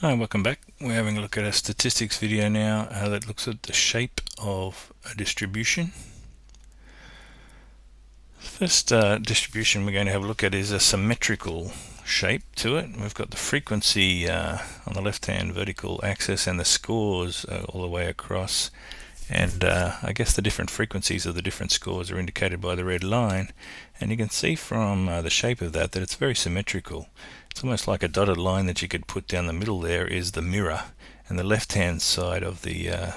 Hi, welcome back. We're having a look at a statistics video now that looks at the shape of a distribution. The first distribution we're going to have a look at is a symmetrical shape to it. We've got the frequency on the left-hand vertical axis and the scores all the way across. And I guess the different frequencies of the different scores are indicated by the red line. And you can see from the shape of that it's very symmetrical. It's almost like a dotted line that you could put down the middle there is the mirror. And the left-hand side of the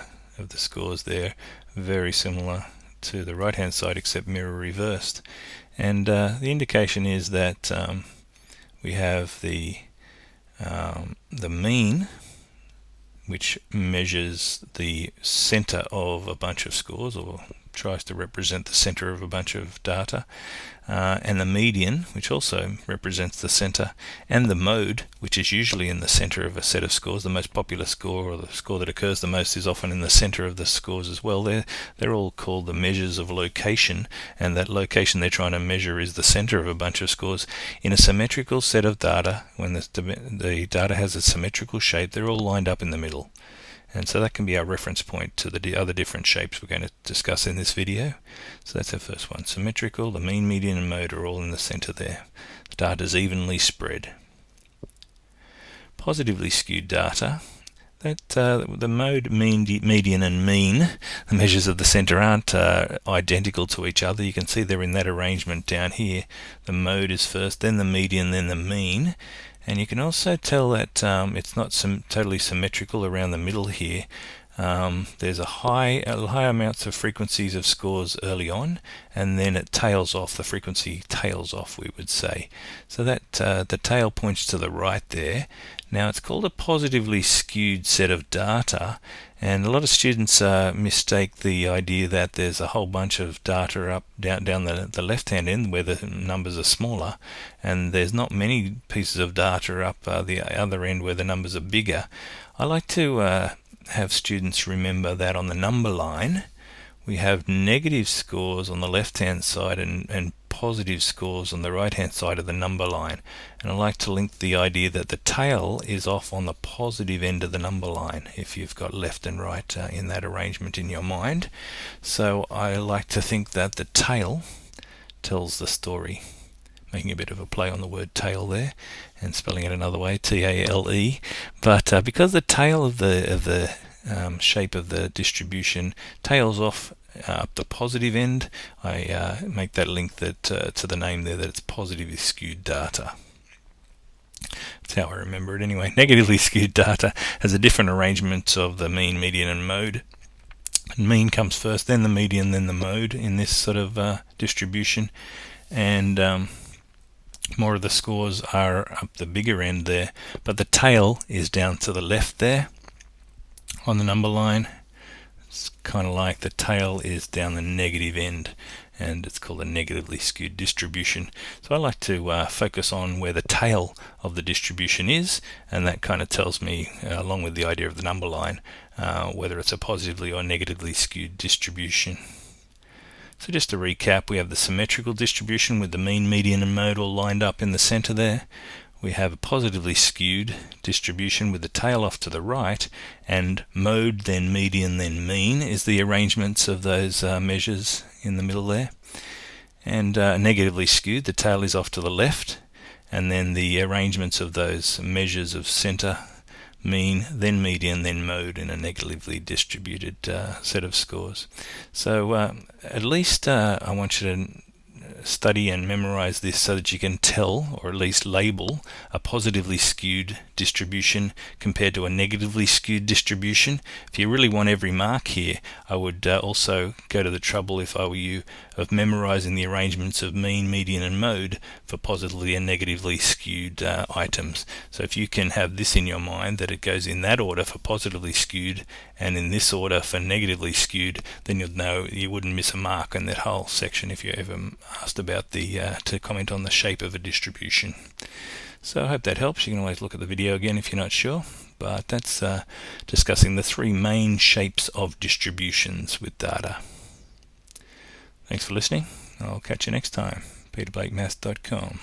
scores there, very similar to the right-hand side except mirror reversed. And the indication is that we have the mean, which measures the center of a bunch of scores, or tries to represent the center of a bunch of data, and the median, which also represents the center, and the mode, which is usually in the center of a set of scores. The most popular score, or the score that occurs the most, is often in the center of the scores as well. They're all called the measures of location, and that location they're trying to measure is the center of a bunch of scores. In a symmetrical set of data, when the data has a symmetrical shape, they're all lined up in the middle. And so that can be our reference point to the other different shapes we're going to discuss in this video. So that's our first one. Symmetrical, the mean, median, and mode are all in the center there. The data is evenly spread. Positively skewed data, that the mode, mean, median, and mean, the measures of the center aren't identical to each other. You can see they're in that arrangement down here. The mode is first, then the median, then the mean. And you can also tell that it's not totally symmetrical around the middle here. There's a high amounts of frequencies of scores early on, and then it tails off. The frequency tails off, we would say. So that the tail points to the right there. Now it's called a positively skewed set of data, and a lot of students mistake the idea that there's a whole bunch of data down the left-hand end where the numbers are smaller, and there's not many pieces of data up the other end where the numbers are bigger. I like to have students remember that on the number line we have negative scores on the left-hand side and positive scores on the right-hand side of the number line. And I like to link the idea that the tail is off on the positive end of the number line if you've got left and right in that arrangement in your mind. So I like to think that the tail tells the story, making a bit of a play on the word tail there and spelling it another way, T-A-L-E. But because the tail of the shape of the distribution tails off up the positive end, I make that link that to the name there, that it's positively skewed data. That's how I remember it anyway. Negatively skewed data has a different arrangement of the mean, median, and mode. Mean comes first, then the median, then the mode in this sort of distribution, and more of the scores are up the bigger end there, but the tail is down to the left there on the number line. It's kind of like the tail is down the negative end, and it's called a negatively skewed distribution. So I like to focus on where the tail of the distribution is, and that kind of tells me, along with the idea of the number line, whether it's a positively or negatively skewed distribution. So just to recap, we have the symmetrical distribution with the mean, median, and mode all lined up in the center there. We have a positively skewed distribution with the tail off to the right, and mode, then median, then mean is the arrangements of those measures in the middle there. And negatively skewed, the tail is off to the left, and then the arrangements of those measures of center, mean, then median, then mode in a negatively distributed set of scores. So at least I want you to study and memorize this so that you can tell, or at least label, a positively skewed distribution compared to a negatively skewed distribution. If you really want every mark here, I would also go to the trouble, if I were you, of memorizing the arrangements of mean, median, and mode for positively and negatively skewed items. So if you can have this in your mind, that it goes in that order for positively skewed and in this order for negatively skewed, then you'll know you wouldn't miss a mark in that whole section if you ever asked about to comment on the shape of a distribution. So I hope that helps. You can always look at the video again if you're not sure, but that's discussing the three main shapes of distributions with data. Thanks for listening. I'll catch you next time. peterblakemaths.com